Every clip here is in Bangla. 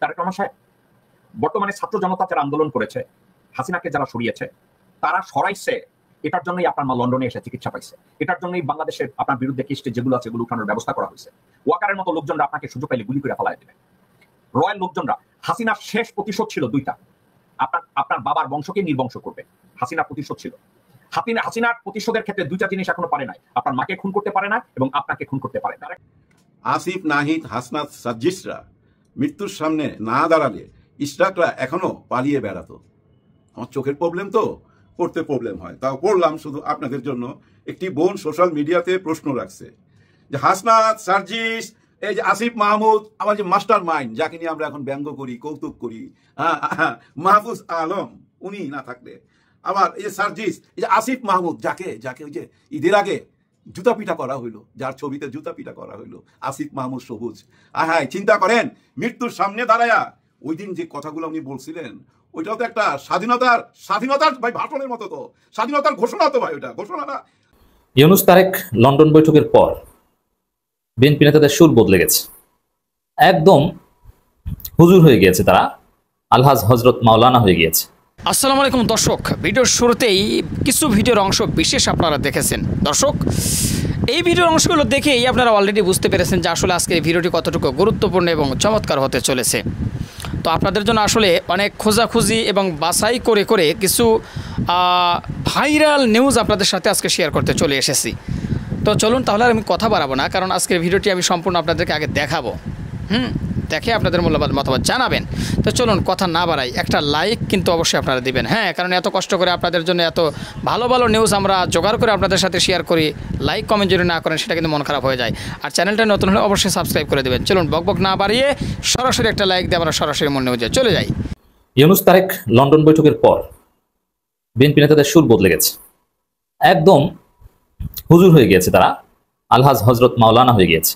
তারেক রহমান সাহেব, বর্তমানে ছাত্র জনতা যারা আন্দোলন করেছে, হাসিনাকে যারা সরিয়েছে, তারা সরাইছে, এটার জন্যই আপনার মা লন্ডনে এসে চিকিৎসা পাইছে, এটার জন্যই বাংলাদেশে আপনার বিরুদ্ধে কেসটে যেগুলো আছে এগুলো উঠানোর ব্যবস্থা করা হয়েছে। ওয়াকারের মতো লোকজনরা আপনাকে সুযোগ পাইলে গুলি করে ফেলায় দেবে। রয়্যাল লোকজনরা, হাসিনার শেষ প্রতিশোধ ছিল দুইটা, আপনার বাবার বংশকে নির্বংশ করবে। হাসিনার প্রতিশোধ ছিল, হাসিনার প্রতিশোধের ক্ষেত্রে দুইটা জিনিস এখনো পারে নাই, আপনার মাকে খুন করতে পারে না এবং আপনাকে খুন করতে পারে না। আসিফ, নাহিদ, হাসনাত, সাজ্জিসরা মৃত্যুর সামনে না দাঁড়ালে ইশরাকরা এখনো পালিয়ে বেড়াতো। আমার চোখের প্রবলেম তো, পড়তে প্রবলেম হয়, তাও পড়লাম শুধু আপনাদের জন্য। একটি বোন সোশ্যাল মিডিয়াতে প্রশ্ন রাখছে যে হাসনাত, সার্জিস, এই যে আসিফ মাহমুদ, আমার যে মাস্টার মাইন্ড, যাকে নিয়ে আমরা এখন ব্যঙ্গ করি, কৌতুক করি, মাহফুজ আলম, উনি না থাকলে আবার এই যে সার্জিস, এই যে আসিফ মাহমুদ, যাকে ওই যে ঈদের আগে জুতা পিটা করা হইলো, যার ছবিতে জুতা পিটা করা হইলো, আসিফ মাহমুদ সবুজ। হ্যাঁ, চিন্তা করেন, মৃত্যুর সামনে দাঁড়ায়া ওই দিন যে কথাগুলো উনি বলছিলেন, ওইটাও তো একটা স্বাধীনতার ভাই ভাষণের মতো, তো স্বাধীনতার ঘোষণা তো ভাই, ওইটা ঘোষণা না। ইউনূস তারেক লন্ডন বৈঠকের পর বিএনপি নেতাদের সুর বদলে গেছে, একদম হুজুর হয়ে গিয়েছে, তারা আলহাজ হজরত মাওলানা হয়ে গিয়েছে। আসসালামু আলাইকুম দর্শক, ভিডিওর শুরুতেই কিছু ভিডিওর অংশ বিশেষ আপনারা দেখেছেন। দর্শক, এই ভিডিওর অংশগুলো দেখেই আপনারা অলরেডি বুঝতে পেরেছেন যে আসলে আজকে এই ভিডিওটি কতটুকু গুরুত্বপূর্ণ এবং চমৎকার হতে চলেছে। তো আপনাদের জন্য আসলে অনেক খোঁজাখুঁজি এবং বাছাই করে করে কিছু ভাইরাল নিউজ আপনাদের সাথে আজকে শেয়ার করতে চলে এসেছি। তো চলুন তাহলে আমি কথা বাড়াবো না, কারণ আজকের ভিডিওটি আমি সম্পূর্ণ আপনাদেরকে আগে দেখাবো। দেখে আপনাদের মূল্যবান মতামত জানাবেন। তো চলুন কথা না বাড়াই, একটা লাইক কিন্তু অবশ্যই আপনারা দিবেন। হ্যাঁ, কারণ এত কষ্ট করে আপনাদের জন্য এত ভালো ভালো নিউজ আমরা জোগাড় করে আপনাদের সাথে শেয়ার করি, লাইক কমেন্ট যদি না করেন সেটা কিন্তু মন খারাপ হয়ে যায়। আর চ্যানেলটা নতুন হলে অবশ্যই সাবস্ক্রাইব করে দেবেন। চলুন বকবক না বাড়িয়ে সরাসরি একটা লাইক দিয়ে আমরা সরাসরি মূল নিউজে চলে যাই। ইউনূস তারেক লন্ডন বৈঠকের পর বিএনপি নেতাদের সুর বদলে গেছে, একদম হুজুর হয়ে গিয়েছে, তারা আলহাজ হজরত মাওলানা হয়ে গিয়েছে।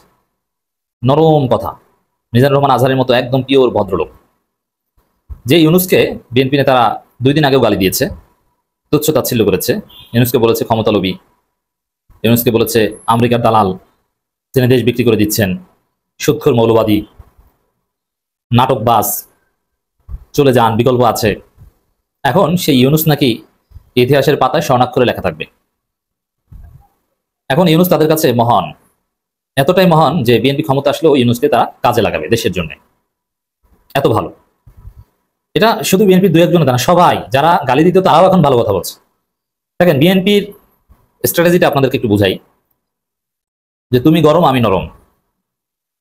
নরম কথা, মিজানুর রহমান আজহারের মতো একদম পিওর ভদ্রলোক। যে ইউনূসকে বিএনপি নেতারা 2 দিন আগেও গালি দিয়েছে, তুচ্ছ তাচ্ছিল্য করেছে, ইউনূসকে বলেছে ক্ষমতালোভী, ইউনূসকে বলেছে আমেরিকার দালাল, তিনি দেশ বিক্রি করে দিচ্ছেন, সুদখোর মৌলবাদী, নাটকবাজ, চলে যান, বিকল্প আছে। এখন সেই ইউনূস নাকি ইতিহাসের পাতায় স্বর্ণাক্ষরে লেখা থাকবে। এখন ইউনূস তাদের কাছে মহান, এতটাই মহান যে বিএনপি ক্ষমতা আসলেও ইউনূসকে তারা কাজে লাগাবে দেশের জন্য। এত ভালো। এটা শুধু বিএনপির 2-1 জন না, সবাই যারা গালি দিত তারাও এখন ভালো কথা বলছে। দেখেন, বিএনপির স্ট্র্যাটেজিটা আপনাদেরকে একটু বুঝাই, যে তুমি গরম আমি নরম,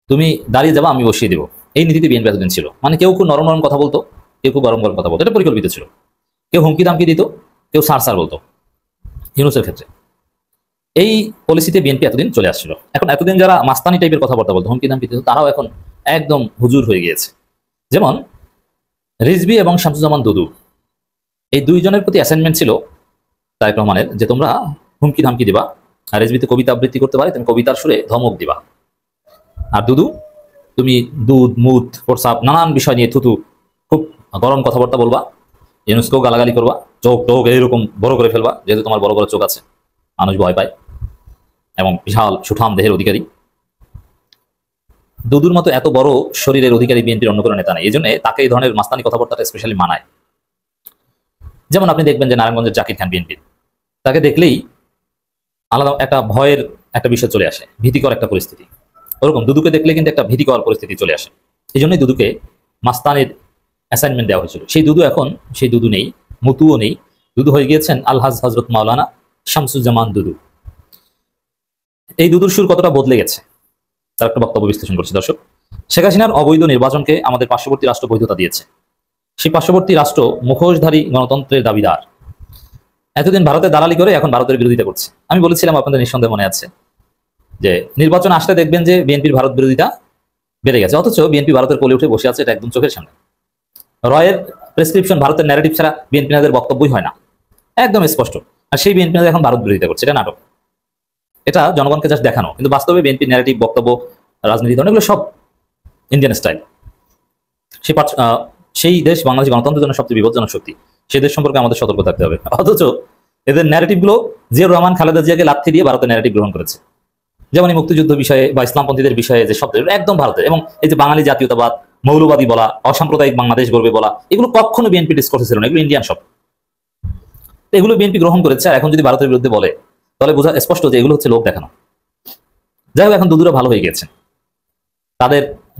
তুমি দাঁড়িয়ে যাবা আমি বসিয়ে দেবো, এই নীতিতে বিএনপি এতদিন ছিল। মানে কেউ খুব নরম নরম কথা বলতো, কেউ খুব গরম গরম কথা বলতো, এটা পরিকল্পিত ছিল। কেউ হুমকি দামকি দিত, কেউ সার বলতো। ইউনূসের ক্ষেত্রে এই পলিসিতে বিএনপি এতদিন চলে আসছিল। এখন এতদিন যারা মাস্তানি টাইপের কথাবার্তা বলতো, হুমকি দামকি দিত, তারাও এখন একদম হুজুর হয়ে গিয়েছে। যেমন রিজভী এবং শামসুজ্জামান দুদু, এই 2 জনের প্রতি অ্যাসাইনমেন্ট ছিল তারেক রহমানের, যে তোমরা হুমকি ধামকি দিবা, আর রিজভীতে কবিতা আবৃত্তি করতে পারে, তুমি কবিতার সুরে ধমক দিবা, আর দুদু তুমি দুধ মুদ প্রসাব নানান বিষয় নিয়ে থুতু খুব গরম কথাবার্তা বলবা, ইউনূসকেও গালাগালি করবা, চোখ টোক এইরকম বড় করে ফেলবা, যেহেতু তোমার বড় বড় চোখ আছে, মানুষ ভয় পায়, এবং বিশাল সুঠাম দেহের অধিকারী। দুদুর মতো এত বড় শরীরের অধিকারী বিএনপির অন্য কোনো নেতা নেই, এই জন্য তাকে এই ধরনের মাস্তানি কথাবার্তাটা স্পেশালি মানায়। যেমন আপনি দেখবেন যে নারায়ণগঞ্জের জাকির খান বিএনপির, তাকে দেখলেই আলাদা একটা ভয়ের একটা বিষয় চলে আসে, ভীতিকর একটা পরিস্থিতি। ওরকম দুদুকে দেখলে কিন্তু একটা ভীতিকর পরিস্থিতি চলে আসে। এই জন্যই দুদুকে মাস্তানির অ্যাসাইনমেন্ট দেওয়া হয়েছিল। সেই দুদু এখন সেই দুদু নেই, মুতুও নেই, দুদু হয়ে গিয়েছেন আলহাজ হজরত মাওলানা শামসুজ্জামান দুদু। এই দুদুর সুর কতটা বদলে গেছে তার একটা বক্তব্য বিশ্লেষণ করছি। দর্শক, শেখ হাসিনার অবৈধ নির্বাচনকে আমাদের পার্শ্ববর্তী রাষ্ট্র বৈধতা দিয়েছে। সেই পার্শ্ববর্তী রাষ্ট্র মুখোশধারী গণতন্ত্রের দাবিদার, এতদিন ভারতের দালালি করে এখন ভারতের বিরোধিতা করছে। আমি বলেছিলাম, আপনাদের নিঃসন্দেহে মনে আছে, যে নির্বাচন আসলে দেখবেন যে বিএনপির ভারত বিরোধিতা বেড়ে গেছে, অথচ বিএনপি ভারতের কোলে উঠে বসে আছে, এটা একদম চোখের সামনে। রয়ের প্রেসক্রিপশন, ভারতের ন্যারেটিভ ছাড়া বিএনপি নেতাদের বক্তব্যই হয় না, একদম স্পষ্ট। আর সেই বিএনপি নেতা এখন ভারত বিরোধিতা করছে, এটা নাটক, এটা জনগণকে জাস্ট দেখানো। কিন্তু বাস্তবে বিএনপি ন্যারেটিভ, বক্তব্য, রাজনীতি ধরনের এগুলো সব ইন্ডিয়ান স্টাইল। সেই দেশ বাংলাদেশ গণতন্ত্রের জন্য সবচেয়ে বিপজ্জনক শক্তি, সেই দেশ সম্পর্কে আমাদের সতর্ক থাকতে হবে। অথচ এদের ন্যারেটিভগুলো জিয়াউর রহমান, খালেদা জিয়াকে লাথি দিয়ে ভারতের ন্যারেটিভ গ্রহণ করেছে। যেমন এই মুক্তিযুদ্ধ বিষয়ে বা ইসলামপন্থীদের বিষয়ে যে শব্দ, একদম ভারতের। এবং এই যে বাঙালি জাতীয়তাবাদ, মৌলবাদী বলা, অসাম্প্রদায়িক বাংলাদেশ গড়বে বলা, এগুলো কখনো বিএনপি ডিসকোর্সে ছিল না, এগুলো ইন্ডিয়ান সব। এগুলো বিএনপি গ্রহণ করেছে, আর এখন যদি ভারতের বিরুদ্ধে বলে তাহলে বোঝা স্পষ্ট যে এগুলো হচ্ছে লোক দেখানো। যাই হোক, এখন দুদুরা ভালো হয়ে গেছে,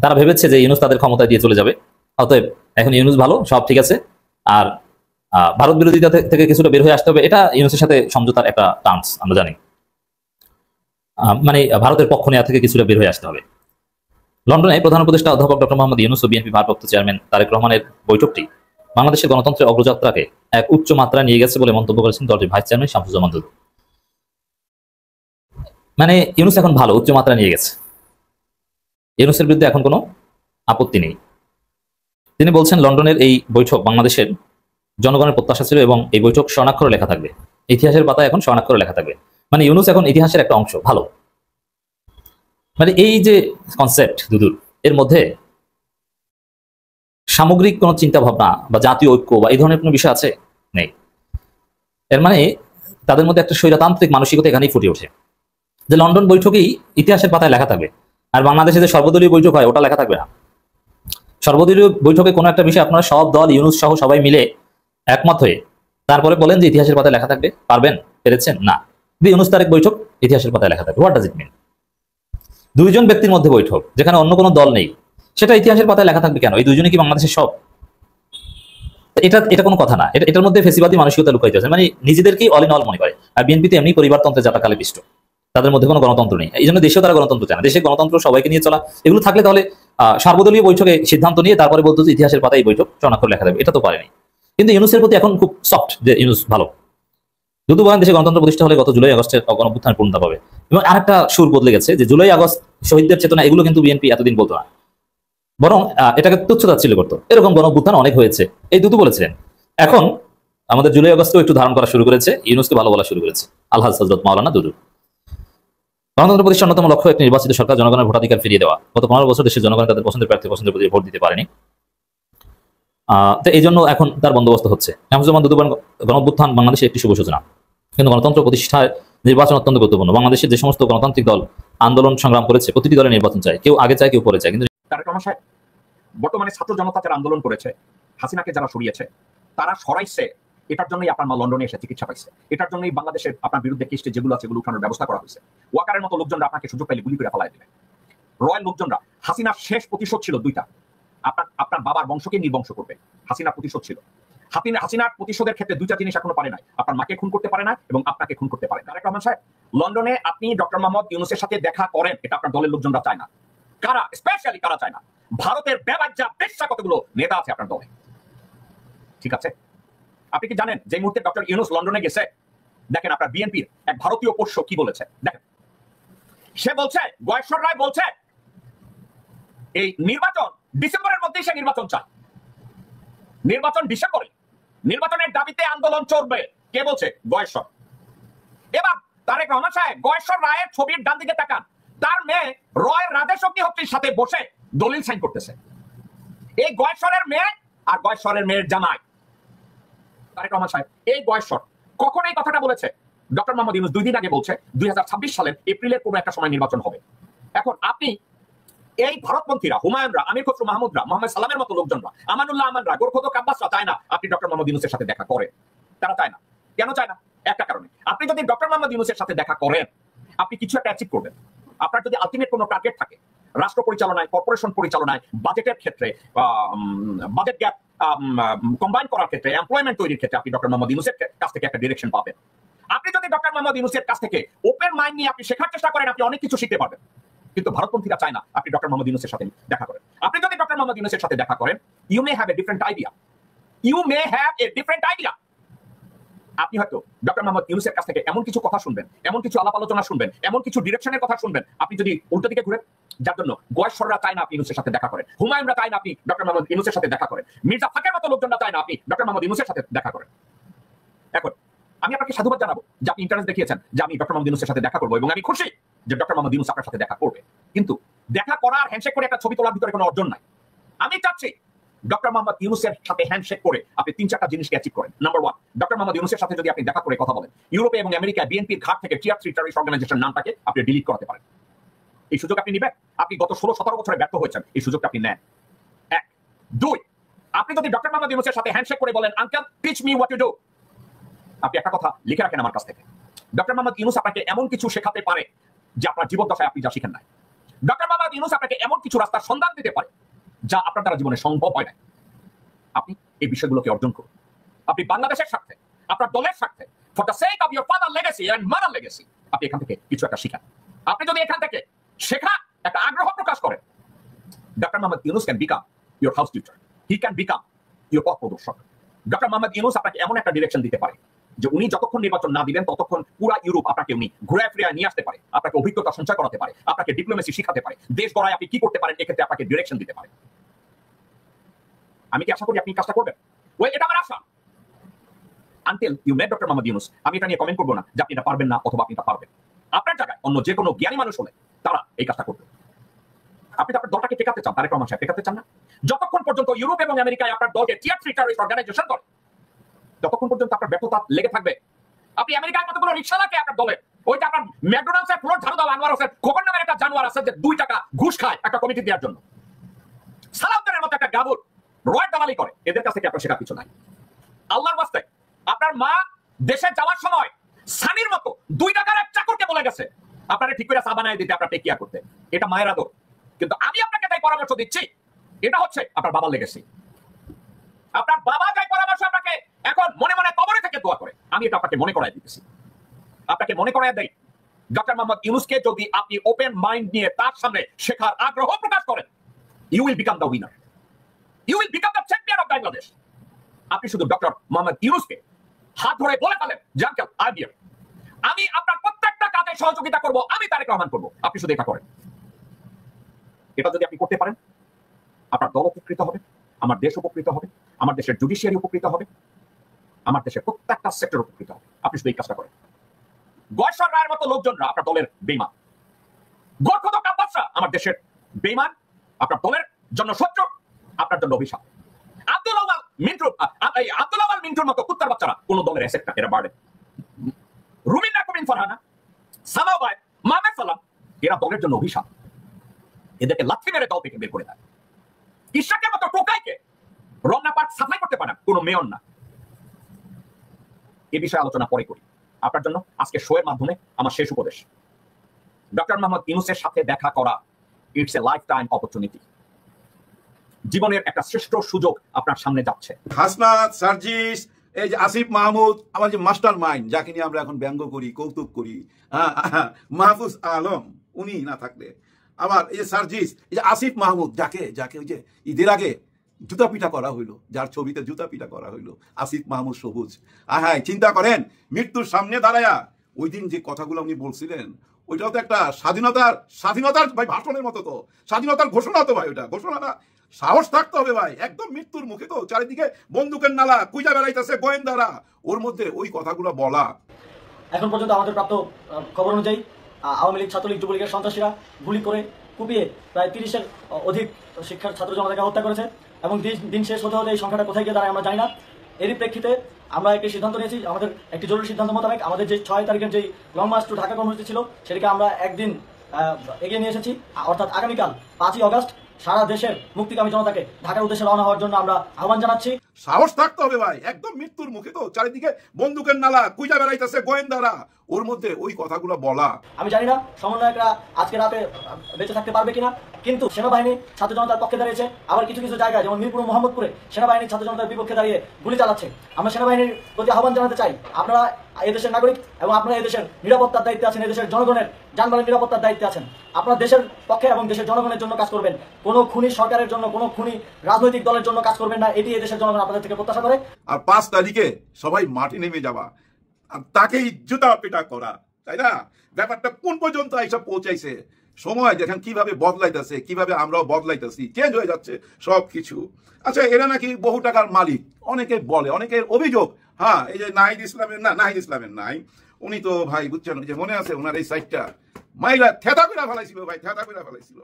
তারা ভেবেছে যে ইউনূস তাদের ক্ষমতায় দিয়ে চলে যাবে, অতএব এখন ইউনূস ভালো, সব ঠিক আছে। আর ভারত বিরোধিতা থেকে কিছুটা বের হয়ে আসতে হবে, এটা ইউনূসের সাথে সমঝোতার একটা টার্মস আমরা জানি, মানে ভারতের পক্ষ নেওয়া থেকে কিছুটা বের হয়ে আসতে হবে। লন্ডনে প্রধান উপদেষ্টা অধ্যাপক ডক্টর মোহাম্মদ ইউনূস ও বিএনপি ভারপ্রাপ্ত চেয়ারম্যান তারেক রহমানের বৈঠকটি বাংলাদেশের গণতন্ত্রের অগ্রযাত্রাকে এক উচ্চ মাত্রায় নিয়ে গেছে বলে মন্তব্য করেছেন দলটির ভাইস চেয়ারম্যান শামসুজ্জামান দুদু। মানে ইউনূস এখন ভালো, উচ্চ মাত্রায় নিয়ে গেছে, ইউনূসের বিরুদ্ধে এখন কোনো আপত্তি নেই। তিনি বলছেন, লন্ডনের এই বৈঠক বাংলাদেশের জনগণের প্রত্যাশা ছিল এবং এই বৈঠক স্বর্ণাক্ষরে লেখা থাকবে, ইতিহাসের পাতায় এখন স্বর্ণাক্ষরে লেখা থাকবে। মানে ইউনূস এখন ইতিহাসের একটা অংশ, ভালো। মানে এই যে কনসেপ্ট দুদুর, এর মধ্যে সামগ্রিক কোনো চিন্তা ভাবনা বা জাতীয় ঐক্য বা এই ধরনের কোনো বিষয় আছে? নেই। এর মানে তাদের মধ্যে একটা স্বৈরতান্ত্রিক মানসিকতা এখানেই ফুটে ওঠে যে লন্ডন বৈঠকেই ইতিহাসের পাতায় লেখা থাকবে, আর বাংলাদেশে যে সর্বদলীয় বৈঠক হয় ওটা লেখা থাকবে না। সর্বদলীয় বৈঠকে কোনো একটা বিষয় আপনারা সব দল, ইউনূস সহ সবাই মিলে একমত হয়ে তারপরে বলেন যে ইতিহাসের পাতায় লেখা থাকবে, পারবেন? পেরেছেন? না। ইউনূস তারেক বৈঠক ইতিহাসের পাতায় লেখা থাকবে, হোয়াট ডাজ ইট মিন? দুইজন ব্যক্তির মধ্যে বৈঠক, যেখানে অন্য কোনো দল নেই, সেটা ইতিহাসের পাতায় লেখা থাকবে কেন? এই দুইজনে কি বাংলাদেশের সব? এটা কোনো কথা না। এটার মধ্যে ফেসিবাদী মানসিকতা লুকাইতে আছে, মানে নিজেদেরকেই অল ইন অল মনে করে। আর বিএনপিতে এমনি পরিবারতন্ত্রে জাটাকালে পিষ্ট, তাদের মধ্যে কোনো গণতন্ত্র নেই। এই জন্য দেশেও তারা গণতন্ত্র চায় না। দেশে গণতন্ত্র সবাইকে নিয়ে চলা, এগুলো থাকলে তাহলে সর্বদলীয় বৈঠকে সিদ্ধান্ত নিয়ে তারপরে বলতো যে ইতিহাসের পাতায় এই বৈঠক স্বর্ণাক্ষরে লেখা থাকবে, এটা তো পারেনি। কিন্তু ইউনূসের প্রতি এখন খুব সফট, যে ইউনূস ভালো। দুদু বলেন, দেশে গণতন্ত্র প্রতিষ্ঠা হলে গত জুলাই আগস্টের গণঅভ্যুত্থানের পূর্ণতা পাবে। এবং আরেকটা সুর বদলে গেছে, যে জুলাই আগস্ট শহীদদের চেতনা, এগুলো কিন্তু বিএনপি এতদিন বলতো না, বরং এটাকে তুচ্ছতাচ্ছিল্য করতো। এরকম গণঅভ্যুত্থান অনেক হয়েছে, এই দুদু বলেছিলেন। এখন আমাদের জুলাই আগস্টও একটু ধারণ করা শুরু করেছে, ইউনূসকে ভালো বলা শুরু করেছে আলহাজ হযরত মাওলানা দুদু। গণতন্ত্র প্রতিষ্ঠার অন্যতম লক্ষ্য একটি নির্বাচিত সরকার জনগণের ভোটাধিকার ফিরিয়ে দেওয়া। গত 15 বছর দেশের জনগণ তাদের পছন্দের প্রার্থী পছন্দের প্রতি ভোট দিতে পারেনি, তো এই জন্য এখন তার বন্দোবস্ত হচ্ছে। শামসুজ্জামান দুদু বলেন, গণঅভ্যুত্থান বাংলাদেশের একটি শুভ সূচনা, কিন্তু গণতন্ত্র প্রতিষ্ঠায় নির্বাচন অত্যন্ত গুরুত্বপূর্ণ। বাংলাদেশের যে সমস্ত গণতান্ত্রিক দল আন্দোলন সংগ্রাম করেছে, প্রতিটি দলের নির্বাচন চায়, কেউ আগে চায় কেউ পরে চায়। কিন্তু তারেক রহমান সাহেব, বর্তমানে ছাত্র জনতা যারা আন্দোলন করেছে, হাসিনাকে যারা সরিয়েছে, তারা সরাইছে, এটার জন্যই আপনার মা লন্ডনে এসে চিকিৎসা পাইছে, এটার জন্যই বাংলাদেশের আপনার বিরুদ্ধে কেসটি যেগুলো আছে এগুলো উঠানোর ব্যবস্থা করা হয়েছে। ওয়াকারের মতো লোকজনরা আপনাকে সুযোগ পাইলে গুলি করে ফেলায় দিলেন। রয়্যাল লোকজনরা, হাসিনার শেষ প্রতিশোধ ছিল দুইটা, আপনার বাবার বংশকে নির্বংশ করবে, হাসিনার প্রতিশোধ ছিল। হাসিনার প্রতিশোধের ক্ষেত্রে দুইটা জিনিস এখনো পারে নাই, আপনার মাকে খুন করতে পারে না এবং আপনাকে খুন করতে পারে। তারেক রহমান সাহেব, লন্ডনে আপনি ডক্টর মোহাম্মদ ইউনূসের সাথে দেখা করেন, এটা আপনার দলের লোকজনরা চায় না। কারা স্পেশালি কারা চায় না? ভারতের বেবাজ্জা পেশা কতগুলো নেতা আছে আপনার দলে, ঠিক আছে? আপনি কি জানেন যে মুহূর্তে ডক্টর ইউনূস লন্ডনে গেছে, দেখেন আপনার বিএনপির এক ভারতীয় পোষ্য কি বলেছে, দেখেন। সে বলছে, গয়েশ্বর রায় বলছে, এই নির্বাচন ডিসেম্বরের মধ্যেই সে নির্বাচন চায়, নির্বাচন ডিসেম্বরে, নির্বাচনের দাবিতে আন্দোলন চলবে। কে বলছে? গয়েশ্বর। এবার তারেক রহমান সাহেব, গয়েশ্বর রায়ের ছবির ডান দিকে তাকান, তার মেয়ে রয় রাধেশ অগ্নিহোত্রীর সাথে বসে দলিল সাইন করতেছে। এই গয়েশ্বরের মেয়ে আর গয়েশ্বরের মেয়ের জামাই তারেক রহমান সাহেব। এই গয়েশ্বর কখন এই কথাটা বলেছে? ডক্টর মোহাম্মদ ইউনূস 2 দিন আগে বলছে 2026 সালের এপ্রিলের কোনো একটা সময় নির্বাচন হবে। এখন আপনি এই ভারতপন্থীরা, হুমায়ুনরা, আমির খসরু মাহমুদরা, মোহাম্মদ সালামের মতো লোকজনরা, আমানুল্লাহ আমানরা, গোরখোদক আব্বাসরা চায় না আপনি ডক্টর মোহাম্মদ ইউনূসের সাথে দেখা করেন। তারা চায় না। কেন চায় না? একটা কারণে, আপনি যদি ডক্টর মোহাম্মদ ইউনূসের সাথে দেখা করেন, আপনি কিছু একটা অ্যাচিভ করবেন। আপনার যদি আলটিমেট কোনো টার্গেট থাকে, রাষ্ট্র পরিচালনায়, কর্পোরেশন পরিচালনায়, বাজেটের ক্ষেত্রে, বাজেট গ্যাপ কম্বাইন করার ক্ষেত্রে, এমপ্লয়মেন্ট তৈরির ক্ষেত্রে, আপনি ডক্টর মোহাম্মদ ইউনূসের কাছ থেকে একটা ডিরেকশন পাবেন। আপনি যদি ডক্টর মোহাম্মদ ইউনূসের কাছ থেকে ওপেন মাইন্ড নিয়ে আপনি শেখার চেষ্টা করেন, আপনি অনেক কিছু শিখতে পারবেন। কিন্তু ভারতপন্থীরা চায় না আপনি ডক্টর মোহাম্মদ ইউনূসের সাথে দেখা করেন। আপনি যদি ডক্টর মোহাম্মদ ইউনূসের সাথে দেখা করেন, you may have a different idea, you may have a different idea. আপনি হয়তো ডক্টর মোহাম্মদ ইউনূসের কাছ থেকে এমন কিছু কথা শুনবেন, এমন কিছু আলাপ আলোচনা শুনবেন, এমন কিছু ডিরেকশনের কথা শুনবেন, আপনি যদি উল্টো দিকে ঘুরে, যার জন্য গয়েশ্বররা চায় না আপনি ইউনূসের সাথে দেখা করেন, হুমায়ুনরা চায় না আপনি ডক্টর মোহাম্মদ ইউনূসের সাথে দেখা করেন, মির্জা ফাখরের মতো লোকজনরা চায় না আপনি ডক্টর মোহাম্মদ ইউনূসের সাথে দেখা করেন। এখন আমি আপনাকে সাধুবাদ জানাবো যে আপনি ইন্টারেস্ট দেখিয়েছেন যে আমি ডক্টর মোহাম্মদ ইউনূসের সাথে দেখা করবো, এবং আমি খুশি যে ডক্টর মোহাম্মদ ইউনূস আপনার সাথে দেখা করবে। কিন্তু দেখা করার, হ্যান্ডশেক করে একটা ছবি তোলার ভিতরে কোনো অর্জন নাই। আমি চাচ্ছি ডক্টর মোহাম্মদ ইউনূসের সাথে হ্যান্ডশেক করে আপনি 3-4টা জিনিসকে অ্যাচিভ করেন। নাম্বার 1, ডক্টর মোহাম্মদ ইউনূসের সাথে যদি আপনি দেখা করে কথা বলেন, ইউরোপে এবং আমেরিকায় বিএনপির ঘাট থেকে টিয়ার 3 টেররিস্ট অর্গানাইজেশন নামটাকে আপনি ডিলিট করাতে পারেন। এই সুযোগ আপনি নেবেন? আপনি গত 16-17 বছরে ব্যর্থ হয়েছেন, এই সুযোগটা আপনি নেন। এক, 2, আপনি যদি ডক্টর মোহাম্মদ ইউনূসের সাথে হ্যান্ডশেক করে বলেন uncle teach me what to do, আপনি একটা কথা লিখে রাখেন আমার কাছ থেকে, ডক্টর মোহাম্মদ ইউনূস আপনাকে এমন কিছু শেখাতে পারে যে আপনার জীবদ্দশায় আপনি যা শিখেন নাই। ডক্টর মোহাম্মদ ইউনূস আপনাকে এমন কিছু রাস্তার সন্ধান দিতে পারে যা আপনার দ্বারা জীবনে সম্ভব হয় না। আপনি এই বিষয়গুলোকে অর্জন করুন। আপনি বাংলাদেশের স্বার্থে, আপনার দলের স্বার্থে, for the sake of your father legacy and mother legacy, আপনি এখান থেকে কিছু একটা শিখান। আপনি যদি এখান থেকে শেখা একটা আগ্রহ প্রকাশ করেন, doctor Mohammad Yunus can become your house teacher, he can become your পথ প্রদর্শক। ডক্টর মোহাম্মদ ইউনূস আপনাকে এমন একটা ডিরেকশন দিতে পারে যে উনি যতক্ষণ নির্বাচন না দিবেন ততক্ষণ পুরা ইউরোপ আপনাকে উনি ঘুরে ফিরে নিয়ে আসতে পারে, আপনাকে অভিজ্ঞতা সঞ্চয় করাতে পারে, আপনাকে ডিপ্লোমেসি শিখাতে পারে, দেশ গড়ায় আপনি কি করতে পারেন এক্ষেত্রে আপনাকে ডিরেকশন দিতে পারে। আমি কি আশা করি আপনি কাজটা করবেন? ওই এটা আমার আশা। Until you met doctor Mohammad Yunus, আমি এটা নিয়ে কমেন্ট করবো না যে আপনি এটা পারবেন না অথবা আপনি এটা পারবেন। আপনার জায়গায় অন্য যে কোনো জ্ঞানী মানুষ হলে তারা এই কাজটা করবে। আপনি তো আপনার দলটাকে টেকাতে চান, তারেক রহমান সাহেব টেকাতে চান না। যতক্ষণ পর্যন্ত ইউরোপ এবং আমেরিকায় আপনার দলকে টিয়ার 3 টেররিস্ট অর্গানাইজেশন করে, ততক্ষণ পর্যন্ত আপনার ব্যর্থতা লেগে থাকবে। আপনি আমেরিকায় কতগুলো রিকশাওয়ালাকে আপনার দলে, ওই যে আপনার ম্যাকডোনাল্ডসের ফ্লোর ঝাড়ু দাও আনোয়ার হোসেন খোকন নামের একটা জানোয়ার আছে যে 2 টাকা ঘুষ খায় একটা কমিটি দেওয়ার জন্য, সালাউদ্দিনের মতো একটা গাবুর রয়ের দালালি করে, এদের কাছ থেকে আপনার শেখার কিছু নাই। আল্লাহর ওয়াস্তে আপনার মা দেশে যাওয়ার সময় সানির মতো 2 টাকার এক চাকরকে বলে গেছে আপনারা ঠিক করে চা বানায় দিতে, আপনার টেকিয়া করতে। এটা মায়ের আদর। কিন্তু আমি আপনাকে তাই পরামর্শ দিচ্ছি, এটা হচ্ছে আপনার বাবার লেগেছি। আপনার বাবা যাই পরামর্শ আপনাকে এখন মনে মনে কবরে থেকে দোয়া করে, আমি এটা আপনাকে মনে করাই দিতেছি। আপনাকে মনে করাই দেই, ডক্টর মোহাম্মদ ইউনূসকে যদি আপনি ওপেন মাইন্ড নিয়ে তার সামনে শেখার আগ্রহ প্রকাশ করেন, you will become the winner, you will become the champion of Bangladesh. আপনি শুধু ডক্টর মোহাম্মদ ইউনূসকে হাত ধরে বলে ফেলেন যে আঙ্কেল আই এম হিয়ার, আমি আপনার প্রত্যেকটা কাজে সহযোগিতা করব, আমি তারেক রহমান করব। আপনি শুধু এটা করেন। এটা যদি আপনি করতে পারেন, আপনার দল উপকৃত হবে, আমার দেশ উপকৃত হবে, আমার দেশের জুডিশিয়ারি উপকৃত হবে, আমার দেশের প্রত্যেকটা সেক্টর উপকৃত হবে। আপনি শুধু এই কাজটা করেন। গয়সর রায়ের মতো লোকজনরা আপনার দলের বেঈমান, গোরখদক আব্বাসরা আমার দেশের বেঈমান, আপনার দলের জন্য শত্রু, আপনার জন্য অভিশাপ। আব্দুল আওয়াল মিন্টুর মতো কুত্তার বাচ্চারা কোন দলের অ্যাসেট না, এরা বার্ডেন। রুমিনা কুমিন ফারহানা, সামাওয়াত, মাহমুদ সালাম, এরা দলের জন্য অভিশাপ। এদেরকে লাথি মেরে দল থেকে বের করে দেয়। ইশরাকের মতো টোকাইকে রমনা পার্ক সাফাই করতে পারে না কোনো মেয়র না। এই বিষয়ে আলোচনা পরে করি। আপনার জন্য আজকে শো এর মাধ্যমে আমার শেষ উপদেশ, ডক্টর মোহাম্মদ ইউনূসের সাথে দেখা করা it's a life time opportunity. জীবনের একটা শ্রেষ্ঠ সুযোগ আপনার সামনে যাচ্ছে। হাসনাত, সার্জিস, এই যে আসিফ মাহমুদ, আমার যে মাস্টার মাইন্ড, যাকে নিয়ে আমরা এখন ব্যঙ্গ করি, কৌতুক করি, মাহফুজ আলম, উনি না থাকলে আবার এই যে সার্জিস, এই যে আসিফ মাহমুদ, যাকে ওই যে ঈদের আগে জুতা পিটা করা হইলো, যার ছবিতে জুতা পিটা করা হইলো, আসিফ মাহমুদ সবুজ। হ্যাঁ, চিন্তা করেন মৃত্যুর সামনে দাঁড়ায়া ওই দিন যে কথাগুলো উনি বলছিলেন, ওইটাও তো একটা স্বাধীনতার ভাই ভাষণের মতো, তো স্বাধীনতার ঘোষণা তো ভাই, ওইটা ঘোষণা না, সাহস থাকতে হবে ভাই। একদম মৃত্যুর মুখে, তো চারিদিকে বন্দুকের নালা, কুইজা বেড়াইতেছে গোয়েন্দারা, ওর মধ্যে ওই কথাগুলো বলা। এখন পর্যন্ত আমাদের প্রাপ্ত খবর অনুযায়ী আওয়ামী লীগ, ছাত্রলীগ, যুবলীগের সন্ত্রাসীরা গুলি করে কুপিয়ে প্রায় 30-এর অধিক শিক্ষার ছাত্র জনতাকে হত্যা করেছে এবং দিন শেষ হতে হতে এই সংখ্যাটা কোথায় গিয়ে দাঁড়ায় আমরা জানি না। এরই প্রেক্ষিতে আমরা একটি সিদ্ধান্ত নিয়েছি, আমাদের একটি জরুরি সিদ্ধান্ত মোতাবেক আমাদের যে 6 তারিখের যে লং মার্চ টু ঢাকা কর্মসূচি ছিল সেটাকে আমরা একদিন এগিয়ে নিয়ে এসেছি। অর্থাৎ আগামীকাল 5ই আগস্ট সারা দেশের মুক্তিকামী জনতাকে ঢাকার উদ্দেশ্যে রওনা হওয়ার জন্য আমরা আহ্বান জানাচ্ছি। সাহস থাকতে হবে ভাই, একদম মৃত্যুর মুখে, তো চারিদিকে বন্দুকের নালা, কুইজা বেড়াইতেছে গোয়েন্দারা, ওর মধ্যে ওই কথাগুলো বলা। আমি জানি না সমন্বয়করা আজকে রাতে বেঁচে থাকতে পারবে কিনা, কিন্তু সেনাবাহিনী ছাত্র জনতার পক্ষে দাঁড়িয়েছে, আবার কিছু কিছু জায়গায় যেমন মিরপুর, মোহাম্মদপুরে সেনাবাহিনী ছাত্র জনতার বিপক্ষে দাঁড়িয়ে গুলি চালাচ্ছে। আমরা সেনাবাহিনীর প্রতি আহ্বান জানাতে চাই, আপনারা এদেশের নাগরিক এবং আপনারা এদেশের নিরাপত্তার দায়িত্বে আছেন, এদেশের জনগণের যানবাহনের নিরাপত্তার দায়িত্বে আছেন। আপনারা দেশের পক্ষে এবং দেশের জনগণের জন্য কাজ করবেন, কোনো খুনি সরকারের জন্য, কোনো খুনি রাজনৈতিক দলের জন্য কাজ করবেন না, এটি এদেশের জনগণ আপনাদের থেকে প্রত্যাশা করে। আর 5 তারিখে সবাই মাটি নেমে যাওয়া, আর তাকেই জুতা পিটা করা, তাই না? ব্যাপারটা কোন পর্যন্ত এইসব পৌঁছাইছে, সময় দেখেন কিভাবে বদলাইতেছে, কিভাবে আমরাও বদলাইতেছি, চেঞ্জ হয়ে যাচ্ছে সবকিছু। আচ্ছা, এরা নাকি বহু টাকার মালিক, অনেকে বলে, অনেকের অভিযোগ। হ্যাঁ, এই যে নাহিদ ইসলামের নাই, উনি তো ভাই বুঝছেন, যে মনে আছে ওনার এই সাইটটা মাইলা থেতা করে ফেলাইছিল ভাই, থেতা করে ফেলাইছিল।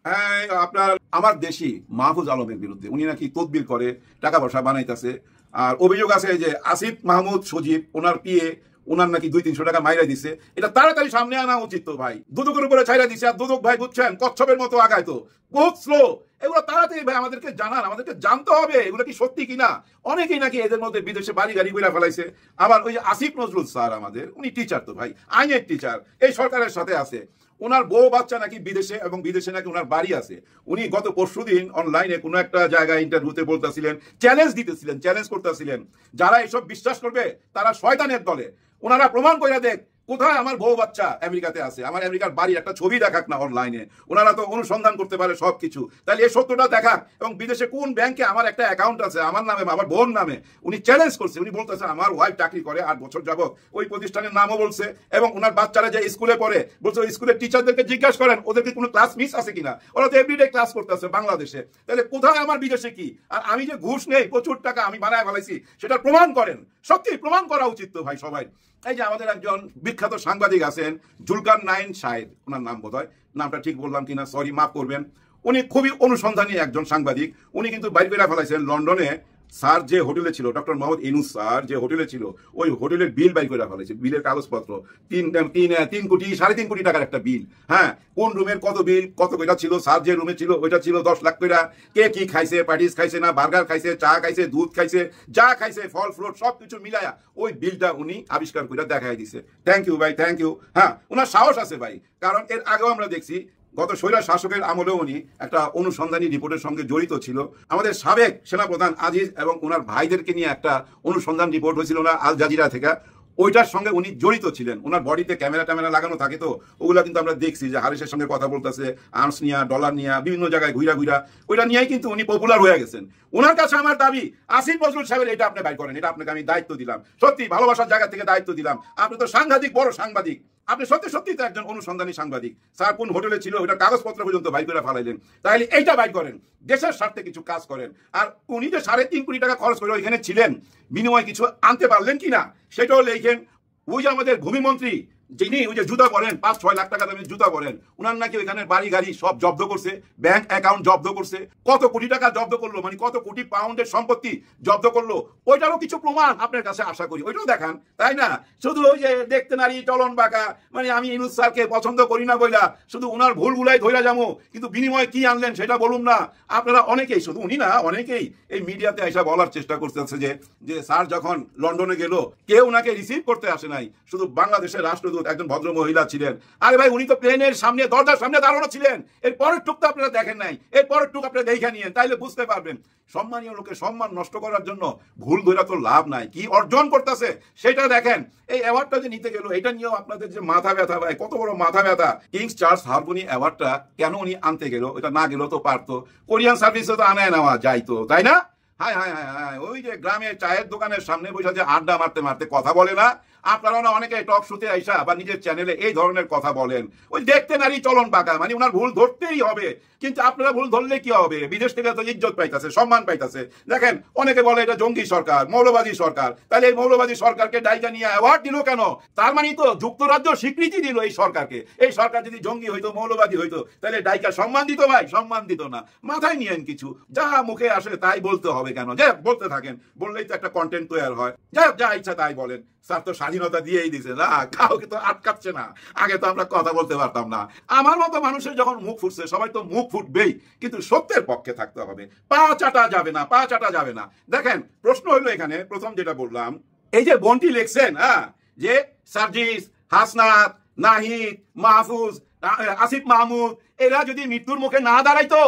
হ্যাঁ, আপনার আমার দেশি মাহফুজ আলমের বিরুদ্ধে উনি নাকি তদবির করে টাকা পয়সা বানাইতেছে। আর অভিযোগ আছে যে আসিফ মাহমুদ সজীব, ওনার পিএ, ওনার নাকি 200-300 টাকা মাইরা দিছে, এটা তাড়াতাড়ি সামনে আনা উচিত তো ভাই। দুদকের উপরে ছাইরা দিছে, আর দুদক ভাই বুঝছেন কচ্ছপের মতো আগায় তো, বহুত স্লো। এগুলো তাড়াতাড়ি ভাই আমাদেরকে জানান, আমাদেরকে জানতে হবে এগুলো কি সত্যি কিনা। অনেকেই নাকি এদের মধ্যে বিদেশে বাড়ি গাড়ি বইরা ফেলাইছে। আবার ওই যে আসিফ নজরুল স্যার আমাদের, উনি টিচার তো ভাই, আইনের টিচার, এই সরকারের সাথে আছে। ওনার বউ বাচ্চা নাকি বিদেশে, এবং বিদেশে নাকি ওনার বাড়ি আছে। উনি গত পরশুদিন অনলাইনে কোনো একটা জায়গায় ইন্টারভিউতে বলতেছিলেন, চ্যালেঞ্জ দিতেছিলেন, চ্যালেঞ্জ করতেছিলেন, যারা এসব বিশ্বাস করবে তারা শয়তানের দলে। ওনারা প্রমাণ করে দেখ কোথায় আমার বউ বাচ্চা আমেরিকাতে আছে, আমার আমেরিকার বাড়ির একটা ছবি দেখাক না অনলাইনে। ওনারা তো অনুসন্ধান করতে পারে সবকিছু, তাহলে এই সত্যটা দেখাক। এবং বিদেশে কোন ব্যাংকে আমার একটা অ্যাকাউন্ট আছে আমার নামে, আমার বোন নামে, উনি চ্যালেঞ্জ করছে। উনি বলতেছে আমার ওয়াইফ চাকরি করে 8 বছর যাবত, ওই প্রতিষ্ঠানের নামও বলছে। এবং ওনার বাচ্চারা যে স্কুলে পড়ে, বলছে ওই স্কুলের টিচারদেরকে জিজ্ঞাসা করেন ওদেরকে কোনো ক্লাস মিস আছে কিনা, ওরা তো এভরিডে ক্লাস করতেছে বাংলাদেশে। তাহলে কোথায় আমার বিদেশে কি? আর আমি যে ঘুষ নেই, প্রচুর টাকা আমি বানায় ফেলাইছি, সেটা প্রমাণ করেন। সত্যি প্রমাণ করা উচিত তো ভাই সবাই। এই যে আমাদের একজন বিখ্যাত সাংবাদিক আছেন জুলকার নাইন শাহেদ, ওনার নাম বোধহয়, নামটা ঠিক বললাম কিনা সরি মাফ করবেন। উনি খুবই অনুসন্ধানী একজন সাংবাদিক। উনি কিন্তু বাইরে বেরা ফেলাইছেন লন্ডনে স্যার যে হোটেলে ছিল, ডক্টর মোহাম্মদ ইউনূস স্যার যে হোটেলে ছিল, ওই হোটেলের বিল বাই করে ফেলেছে, বিলের কাগজপত্র 3 কোটি 3.5 কোটি টাকার একটা বিল। হ্যাঁ, কোন রুমের কত বিল, কত কয়টা ছিল, স্যার যে রুমে ছিল ওইটা ছিল 10 লাখ কইরা, কে কি খাইছে, প্যাটিস খাইছে না বার্গার খাইছে, চা খাইছে, দুধ খাইছে, যা খাইছে ফল ফ্রুট সবকিছু মিলায়া ওই বিলটা উনি আবিষ্কার করে দেখাই দিছে। থ্যাংক ইউ ভাই, থ্যাংক ইউ। হ্যাঁ, ওনার সাহস আছে ভাই, কারণ এর আগেও আমরা দেখছি গত স্বৈরাচার শাসকের আমলেও উনি একটা অনুসন্ধানী রিপোর্টের সঙ্গে জড়িত ছিল। আমাদের সাবেক সেনাপ্রধান আজিজ এবং ওনার ভাইদেরকে নিয়ে একটা অনুসন্ধান রিপোর্ট হয়েছিল না আল জাজিরা থেকে, ওইটার সঙ্গে উনি জড়িত ছিলেন। ওনার বডিতে ক্যামেরা ট্যামেরা লাগানো থাকে, তো ওগুলা কিন্তু আমরা দেখছি যে হারিসের সঙ্গে কথা বলতেছে, আর্মস নিয়া, ডলার নিয়া, বিভিন্ন জায়গায় ঘুরা ঘুরা, ওইটা নিয়েই কিন্তু উনি পপুলার হয়ে গেছেন। ওনার কাছে আমার দাবি, আসিফ নজরুল সাহেবের এটা আপনি বাইর করেন, এটা আপনাকে আমি দায়িত্ব দিলাম, সত্যি ভালোবাসার জায়গা থেকে দায়িত্ব দিলাম। আপনি তো সাংঘাতিক বড় সাংবাদিক, আপনি সত্যি সত্যি তো একজন অনুসন্ধানী সাংবাদিক। স্যার কোন হোটেলে ছিল ওইটা কাগজপত্র পর্যন্ত বাইর করে ফেলাইলেন, তাহলে এইটা বাইর করেন, দেশের স্বার্থে কিছু কাজ করেন। আর উনি যে 3.5 কোটি টাকা খরচ করে ওইখানে ছিলেন, বিনিময় কিছু আনতে পারলেন কিনা সেটাও লেখেন। ওই যে আমাদের ভূমিমন্ত্রী যিনি ওই যে জুতা পরেন, 5-6 লাখ টাকা দামের জুতা পরেন, উনার নাকি ওইখানে বাড়ি গাড়ি সব জব্দ করছে, ব্যাংক অ্যাকাউন্ট জব্দ করছে, কত কোটি টাকা জব্দ করলো, মানে কত কোটি পাউন্ডের সম্পত্তি জব্দ করলো, ওইটারও কিছু প্রমাণ আপনার কাছে আশা করি, ওইটাও দেখান, তাই না? শুধু ওই যে দেখতে নারী চলন বাঁকা, মানে আমি ইউনূস স্যারকে পছন্দ করি না বইলা শুধু উনার ভুলগুলাই ধইরা যাবো, কিন্তু বিনিময়ে কি আনলেন সেটা বলুন না। আপনারা অনেকেই, শুধু উনি না অনেকেই এই মিডিয়াতে এসে বলার চেষ্টা করতেছে যে স্যার যখন লন্ডনে গেল কেউ ওনাকে রিসিভ করতে আসে নাই, শুধু বাংলাদেশের রাষ্ট্রদূত একজন ভদ্র মহিলা ছিলেন। আরে ভাই, উনি তো প্লেনের সামনে দরজার সামনে দাঁড়ানো ছিলেন, এর পরের টুক তো আপনারা দেখেন নাই, এর পরের টুক আপনারা দেখে নিয়েন, তাইলে বুঝতে পারবেন। সম্মানীয় লোকের সম্মান নষ্ট করার জন্য ভুল ধরা তো লাভ নাই, কি অর্জন করতেছে সেটা দেখেন। এই অ্যাওয়ার্ডটা যে নিতে গেল, এটা নিয়েও আপনাদের যে মাথা ব্যথা ভাই, কত বড় মাথা ব্যথা। কিংস চার্লস হারমোনি অ্যাওয়ার্ডটা কেন উনি আনতে গেল? এটা না গেল তো পারতো, কোরিয়ান সার্ভিসে তো আনায় নেওয়া যাইতো, তাই না? হায় হায় হায় হায়, ওই যে গ্রামের চায়ের দোকানের সামনে বসে যে আড্ডা মারতে মারতে কথা বলে না, আপনারা না অনেকে টক শোতে আইসা বা নিজের চ্যানেলে এই ধরনের কথা বলেন, ওই দেখতে নারী চলন পাকা, মানে ওনার ভুল ধরতেই হবে। কিন্তু আপনারা ভুল ধরলে কি হবে? বিদেশ থেকে তো ইজ্জত পাইতেছে, সম্মান পাইতেছে। দেখেন অনেকে বলে এটা জঙ্গি সরকার, মৌলবাদী সরকার, তাহলে এই মৌলবাদী সরকারকে ডাইকা নিয়ে অ্যাওয়ার্ড দিল কেন? তার মানে তো যুক্তরাজ্য স্বীকৃতি দিল এই সরকারকে। এই সরকার যদি জঙ্গি হইতো, মৌলবাদী হইতো, তাহলে ডাইকা সম্মান দিত ভাই? সম্মান দিত না। মাথায় নিয়েন কিছু, যা মুখে আসে তাই বলতে হবে কেন? যাই বলতে থাকেন, বললেই তো একটা কন্টেন্ট তৈরি হয়। যা ইচ্ছা তাই বলেন। স্যার তো স্বাধীনতা দিয়েই দিছে না, কাউকে তো আটকাচ্ছে না। আগে তো আমরা কথা বলতে পারতাম না। আমার মতো মানুষের যখন মুখ ফুটছে, সবাই তো মুখ ফুটবেই, কিন্তু সত্যের পক্ষে থাকতে হবে, পা চাটা যাবে না, পা চাটা যাবে না। দেখেন প্রশ্ন হইলো এখানে, প্রথম যেটা বললাম, এই যে বন্টি লিখছেন, হ্যাঁ, যে সার্জিস, হাসনাত, নাহিদ, মাহফুজ, আসিফ মাহমুদ এরা যদি মৃত্যুর মুখে না দাঁড়াইতো,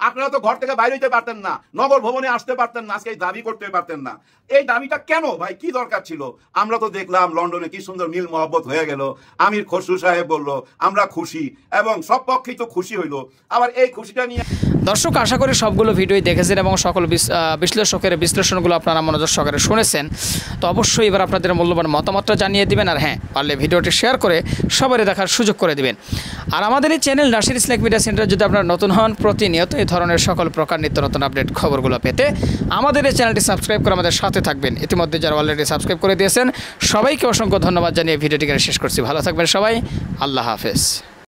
আপনারা তো ঘর থেকে বাইরে হইতে পারতেন না, নগর ভবনে আসতে পারতেন না, আজকে দাবি করতে পারতেন না। এই দাবিটা কেন ভাই, কি দরকার ছিল? আমরা তো দেখলাম লন্ডনে কি সুন্দর মিল মহব্বত হয়ে গেল। আমির খসরু সাহেব বলল আমরা খুশি, এবং সব পক্ষেই তো খুশি হইলো। আবার এই খুশিটা নিয়ে দর্শক আশা করি সবগুলো ভিডিওই দেখেছেন এবং সকল বিশ্লেষকের বিশ্লেষণগুলো আপনারা মনোযোগ সহকারে শুনেছেন। তো অবশ্যই এবার আপনাদের মূল্যবান মতামতটা জানিয়ে দিবেন, আর হ্যাঁ পারলে ভিডিওটি শেয়ার করে সবারই দেখার সুযোগ করে দিবেন। আর আমাদের এই channel Nasir Islamic media centre যদি আপনারা নতুন হন, প্রতিনিয়ত এই ধরনের সকল প্রকার নিত্য নতুন আপডেট খবরগুলো পেতে আমাদের এই চ্যানেলটি সাবস্ক্রাইব করে আমাদের সাথে থাকবেন। ইতিমধ্যে যারা অলরেডি সাবস্ক্রাইব করে দিয়েছেন সবাইকে অসংখ্য ধন্যবাদ জানিয়ে ভিডিওটিকে শেষ করছি। ভালো থাকবেন সবাই, আল্লাহ হাফেজ।